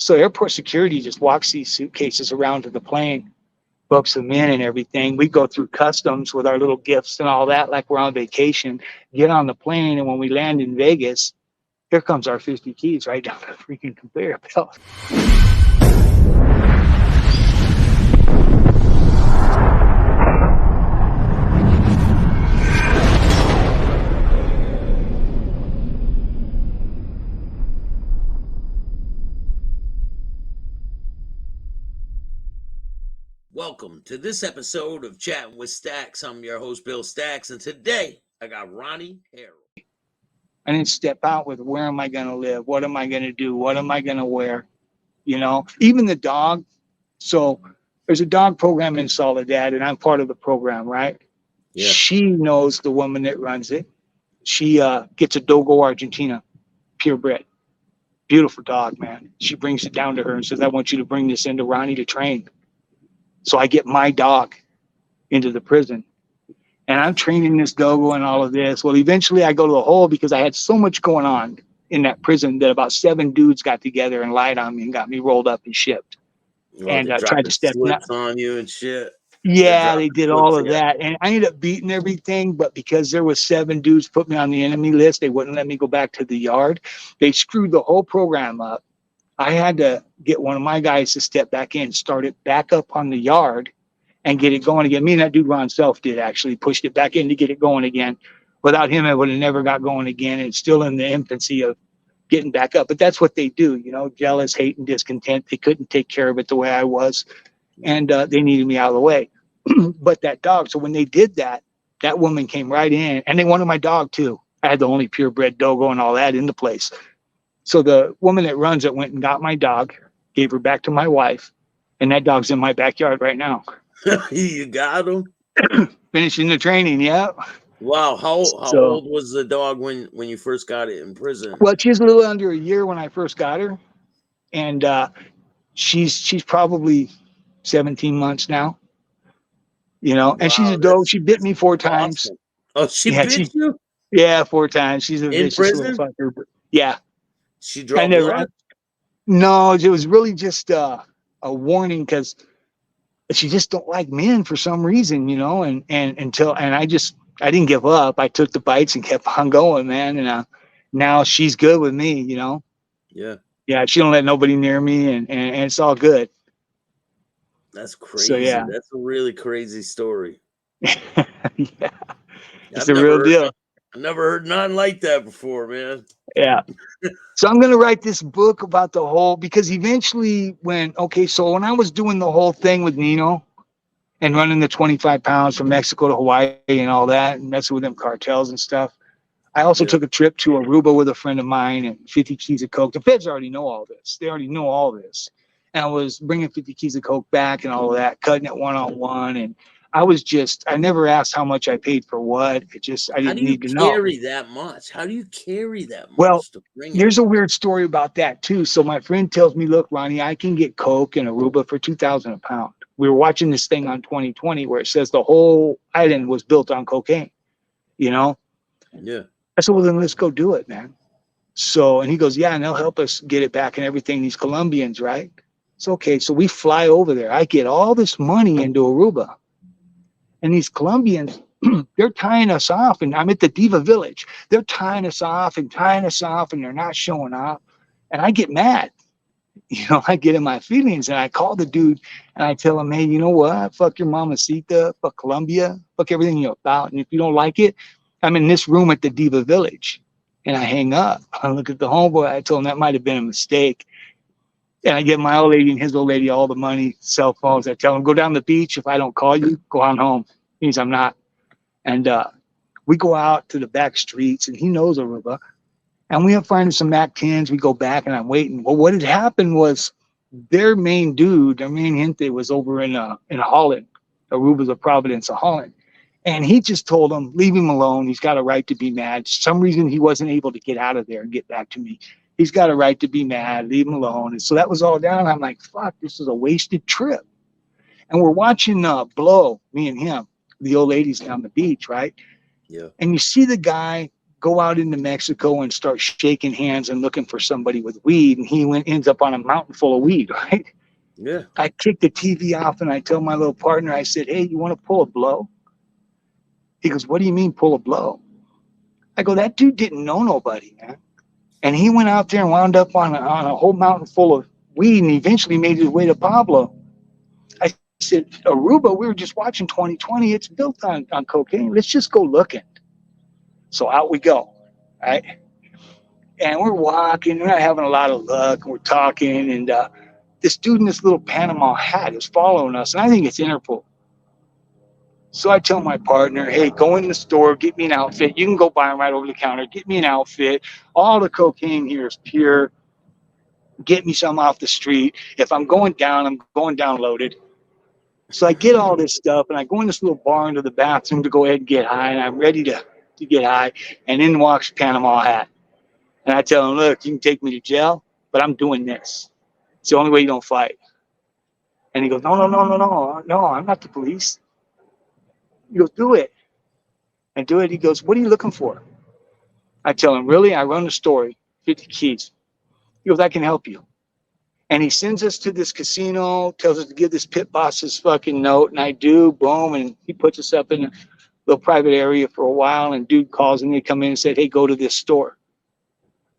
So airport security just walks these suitcases around to the plane, books them in and everything. We go through customs with our little gifts and all that, like we're on vacation, get on the plane. And when we land in Vegas, here comes our 50 keys right down the freaking conveyor belt. Welcome to this episode of Chatting with Stacks. I'm your host, Bill Stacks, and today I got Ronnie Harrell. I didn't step out with where am I going to live? What am I going to do? What am I going to wear? You know, even the dog. So there's a dog program in Soledad, and I'm part of the program, right? Yeah. She knows the woman that runs it. She gets a Dogo Argentina, purebred. Beautiful dog, man. She brings it down to her and says, I want you to bring this into Ronnie to train. So I get my dog into the prison. And I'm training this Dogo and all of this. Well, eventually I go to the hole because I had so much going on in that prison that about 7 dudes got together and lied on me and got me rolled up and shipped. And tried to step on you and shit. Yeah, they did all of that. And I ended up beating everything. But because there was 7 dudes put me on the enemy list, they wouldn't let me go back to the yard. They screwed the whole program up. I had to get one of my guys to step back in, start it back up on the yard and get it going again. Me and that dude Ron Self did actually pushed it back in to get it going again. Without him, it would have never got going again. It's still in the infancy of getting back up. But that's what they do, you know, jealous, hate, and discontent. They couldn't take care of it the way I was. And they needed me out of the way. But that dog, so when they did that, that woman came right in. And they wanted my dog, too. I had the only purebred Dogo and all that in the place. So the woman that runs it went and got my dog, gave her back to my wife, and that dog's in my backyard right now. You got him? Finishing the training, yeah. Wow, how old was the dog when you first got it in prison? Well, she was a little under a year when I first got her, and she's probably 17 months now. You know, and she's a dog. She bit me 4 times. Awesome. Oh, she bit you? Yeah, 4 times. She's a vicious prison? little fucker. But yeah. She dropped blood? No, it was really just a warning because she just don't like men for some reason, you know. And I didn't give up. I took the bites and kept on going, man. And now she's good with me, you know. Yeah. Yeah, she don't let nobody near me, and it's all good. That's crazy. So, yeah. That's a really crazy story. Yeah, it's the real deal. I never heard nothing like that before, man. Yeah. So I'm going to write this book about the whole, because eventually when I was doing the whole thing with Nino and running the 25 pounds from Mexico to Hawaii and all that and messing with them cartels and stuff, I also took a trip to Aruba with a friend of mine and 50 keys of coke. The feds already know all this. They already know all this. And I was bringing 50 keys of coke back and all of that, cutting it one-on-one. And I never asked how much I paid for what. I didn't need to know. How do you carry that much? How do you carry that much? Well, to bring there's a weird story about that too. So my friend tells me, look, Ronnie, I can get coke in Aruba for $2,000 a pound. We were watching this thing on 2020 where it says the whole island was built on cocaine, you know? Yeah. I said, well, then let's go do it, man. So, and he goes, yeah, and they'll help us get it back and everything. These Colombians, right? It's okay. So we fly over there. I get all this money into Aruba. And these Colombians, they're tying us off. And I'm at the Diva Village. They're tying us off, and they're not showing up. And I get mad. You know, I get in my feelings, and I call the dude, and I tell him, hey, you know what? Fuck your mamacita, fuck Colombia, fuck everything you're about. And if you don't like it, I'm in this room at the Diva Village. And I hang up. I look at the homeboy. I told him that might have been a mistake. And I give my old lady and his old lady all the money, cell phones. I tell them, go down the beach. If I don't call you, go on home. He means I'm not. And we go out to the back streets, and he knows Aruba. And we are finding some Mac 10s. We go back, and I'm waiting. Well, what had happened was their main dude, their main gente was over in Holland. Aruba's a province of Holland. And he just told them, leave him alone. He's got a right to be mad. For some reason, he wasn't able to get out of there and get back to me. He's got a right to be mad. Leave him alone. And so that was all down. I'm like, fuck, this is a wasted trip. And we're watching Blow, me and him, the old ladies down the beach, right? Yeah. And you see the guy go out into Mexico and start shaking hands and looking for somebody with weed. And he ends up on a mountain full of weed, right? Yeah. I kick the TV off and I tell my little partner, I said, hey, you want to pull a blow? He goes, what do you mean pull a blow? I go, that dude didn't know nobody, man. And he went out there and wound up on a whole mountain full of weed and eventually made his way to Pablo. I said, Aruba, we were just watching 2020. It's built on cocaine. Let's just go looking. So out we go, right? And we're walking. We're not having a lot of luck. We're talking. And this dude in this little Panama hat is following us. And I think it's Interpol. So I tell my partner, hey, go in the store, get me an outfit. You can go buy them right over the counter. Get me an outfit. All the cocaine here is pure. Get me some off the street. If I'm going down, I'm going down loaded. So I get all this stuff and I go in this little bar into the bathroom to go ahead and get high. And I'm ready to get high. And in walks Panama hat. And I tell him, look, you can take me to jail, but I'm doing this. It's the only way you don't fight. And he goes, no, no, no, no, no, no, I'm not the police. He goes, do it. And do it. He goes, what are you looking for? I tell him, really? I run the story, 50 keys. He goes, I can help you. And he sends us to this casino, tells us to give this pit boss his fucking note. And I do, boom. And he puts us up in a little private area for a while. And dude calls and they come in and said, hey, go to this store.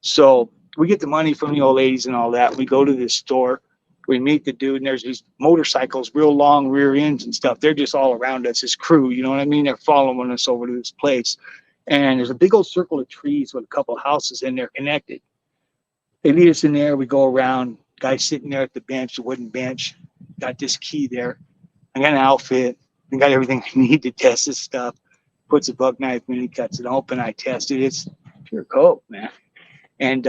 So we get the money from the old ladies and all that. We go to this store. We meet the dude, and there's these motorcycles, real long rear ends and stuff. They're just all around us, his crew. You know what I mean? They're following us over to this place. And there's a big old circle of trees with a couple of houses in there connected. They lead us in there. We go around. Guy sitting there at the bench, the wooden bench. Got this key there. I got an outfit. I got everything I need to test this stuff. Puts a buck knife in, he cuts it open. I test it. It's pure coke, man. And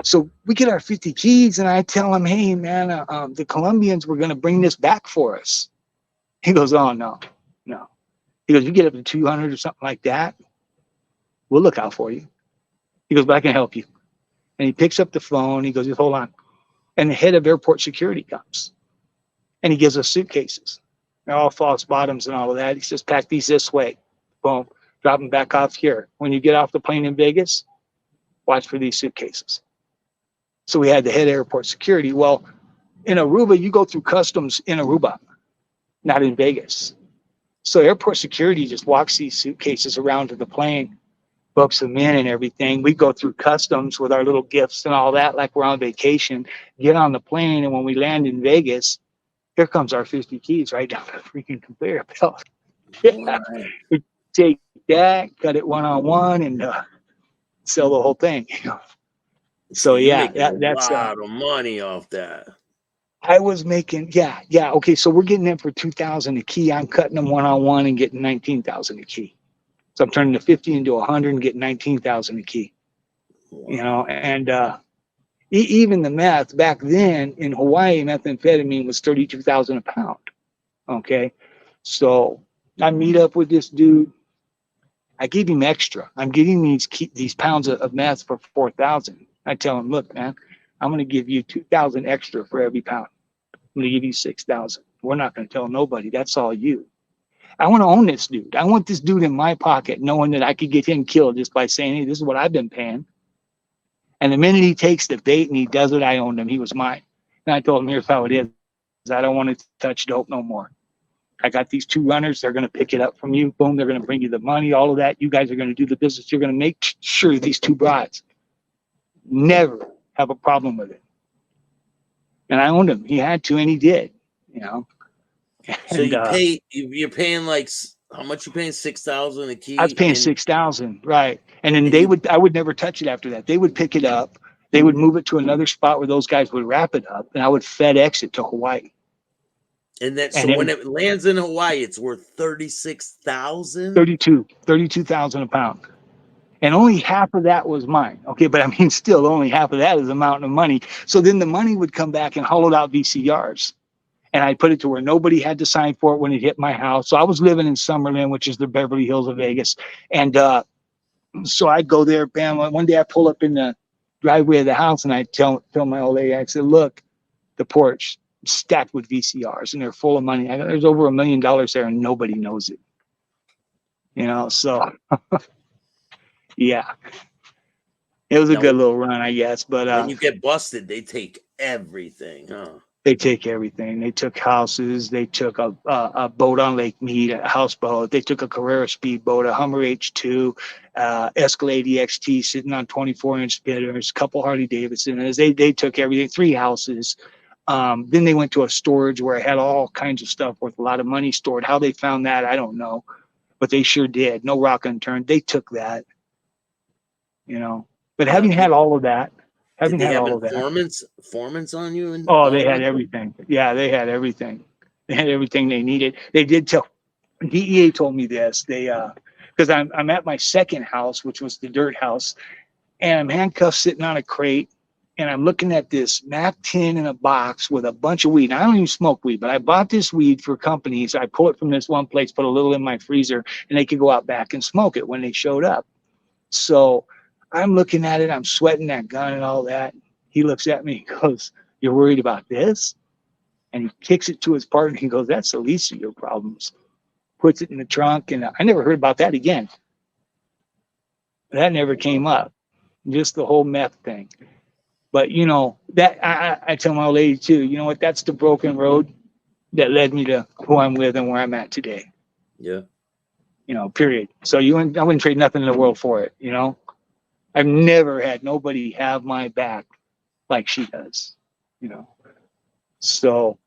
so we get our 50 keys, and I tell him, hey, man, the Colombians were going to bring this back for us. He goes, oh, no, no. He goes, you get up to 200 or something like that, we'll look out for you. He goes, but I can help you. And he picks up the phone. He goes, just hold on. And the head of airport security comes, and he gives us suitcases. They're all false bottoms and all of that. He says, pack these this way. Boom. Drop them back off here. When you get off the plane in Vegas, watch for these suitcases. So we had the head airport security. Well, in Aruba, you go through customs in Aruba, not in Vegas. So airport security just walks these suitcases around to the plane, books them in and everything. We go through customs with our little gifts and all that, like we're on vacation, get on the plane. And when we land in Vegas, here comes our 50 keys right down the freaking conveyor belt. Yeah. We take that, cut it one-on-one, and sell the whole thing. So you yeah, making a that's lot of money off that. I was making yeah. Okay, so we're getting them for 2,000 a key. I'm cutting them one-on-one and getting 19,000 a key. So I'm turning the 50 into 100 and getting 19,000 a key. Wow. You know, and even the meth back then in Hawaii, methamphetamine was 32,000 a pound. Okay, so I meet up with this dude. I give him extra. I'm getting these pounds of meth for 4,000. I tell him, look, man, I'm going to give you 2,000 extra for every pound. I'm going to give you 6,000. We're not going to tell nobody. That's all you. I want to own this dude. I want this dude in my pocket, knowing that I could get him killed just by saying, hey, this is what I've been paying. And the minute he takes the bait and he does it, I owned him. He was mine. And I told him, here's how it is. I don't want to touch dope no more. I got these two runners. They're going to pick it up from you. Boom. They're going to bring you the money, all of that. You guys are going to do the business. You're going to make sure these two brides never have a problem with it. And I owned him. He had to, and he did, you know. So And, you're paying like, how much you paying? 6,000 a key? I was paying 6,000, right? And then I would never touch it after that. They would pick it up. They would move it to another spot where those guys would wrap it up, and I would FedEx it to Hawaii. And then, so when it lands in Hawaii, it's worth 36,000? 32,000 a pound. And only half of that was mine. Okay, but I mean, still only half of that is a mountain of money. So then the money would come back and hollowed out VCRs. And I put it to where nobody had to sign for it when it hit my house. So I was living in Summerlin, which is the Beverly Hills of Vegas. And so I'd go there, bam. One day I pull up in the driveway of the house and I tell my old lady, I said, look, the porch stacked with VCRs and they're full of money. There's over $1 million there and nobody knows it. You know, so Yeah, it was a Now, good little run, I guess. But when you get busted, they take everything, huh? they take everything. They took houses. They took a boat on Lake Mead, a houseboat. They took a Carrera speedboat, a Hummer H2, Escalade EXT sitting on 24-inch spinners, a couple Harley Davidsons. They took everything, 3 houses. Then they went to a storage where I had all kinds of stuff worth a lot of money stored. How they found that, I don't know, but they sure did. No rock unturned. They took that, you know. But Now, having had all of that, did having they had have all of that, informants on you and oh, all they had that? everything. Yeah, they had everything. They had everything they needed. They did tell. DEA told me this. They because I'm at my second house, which was the dirt house, and I'm handcuffed sitting on a crate, and I'm looking at this Mac 10 in a box with a bunch of weed. And I don't even smoke weed, but I bought this weed for companies. I pull it from this one place, put a little in my freezer, and they could go out back and smoke it when they showed up. So I'm looking at it, I'm sweating that gun and all that. He looks at me, he goes, "You're worried about this?" And he kicks it to his partner. He goes, "That's the least of your problems." Puts it in the trunk, and I never heard about that again. That never came up. Just the whole meth thing. But you know that I tell my old lady too. You know what? That's the broken road that led me to who I'm with and where I'm at today. Yeah. You know, period. So I wouldn't trade nothing in the world for it. You know, I've never had nobody have my back like she does. You know, so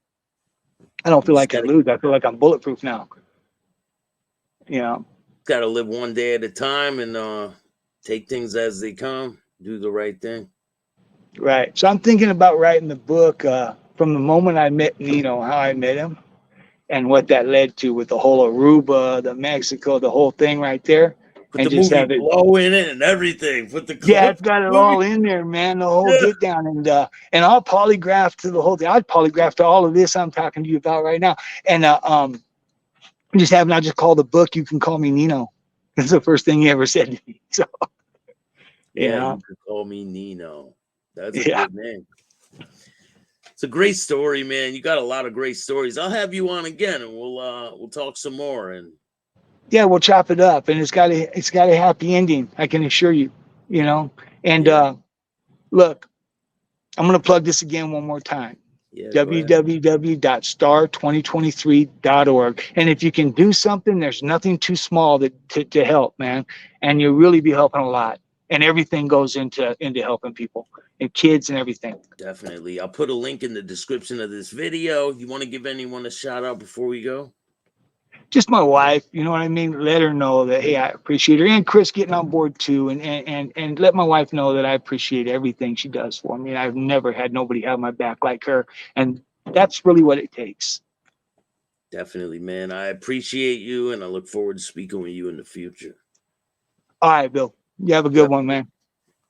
I don't You feel just like I gotta lose. I feel like I'm bulletproof now. You know, gotta live one day at a time and take things as they come. Do the right thing. right. So I'm thinking about writing the book from the moment I met Nino, how I met him, and what that led to with the whole Aruba, the Mexico, the whole thing right there, Put and the just movie have it. blow in it and everything. Put the Yeah, clip it's got it movie. all in there, man. The whole Yeah. get down, and I'll polygraph to the whole thing. I'd polygraph to all of this I'm talking to you about right now, and just having I just call the book. You can call me Nino. That's the first thing he ever said to me. So you Yeah, you know, could call me Nino. That's a yeah, good name. It's a great story, man. You got a lot of great stories. I'll have you on again and we'll talk some more. And yeah. We'll chop it up, and it's got a happy ending. I can assure you. You know, and yeah, look, I'm gonna plug this again one more time. yeah, go ahead. www.star2023.org. And if you can do something, there's nothing too small to help, man. And you'll really be helping a lot. And everything goes into helping people and kids and everything. Definitely. I'll put a link in the description of this video. You want to give anyone a shout out before we go? Just my wife, you know what I mean? Let her know that, hey, I appreciate her. And Chris getting on board too. And let my wife know that I appreciate everything she does for me. I've never had nobody have my back like her. And that's really what it takes. Definitely, man. I appreciate you and I look forward to speaking with you in the future. All right, Bill. You have a good one, man.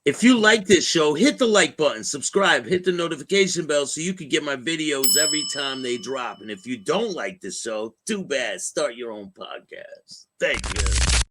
If you like this show, hit the like button, subscribe, hit the notification bell so you can get my videos every time they drop. And if you don't like this show, too bad. Start your own podcast. Thank you.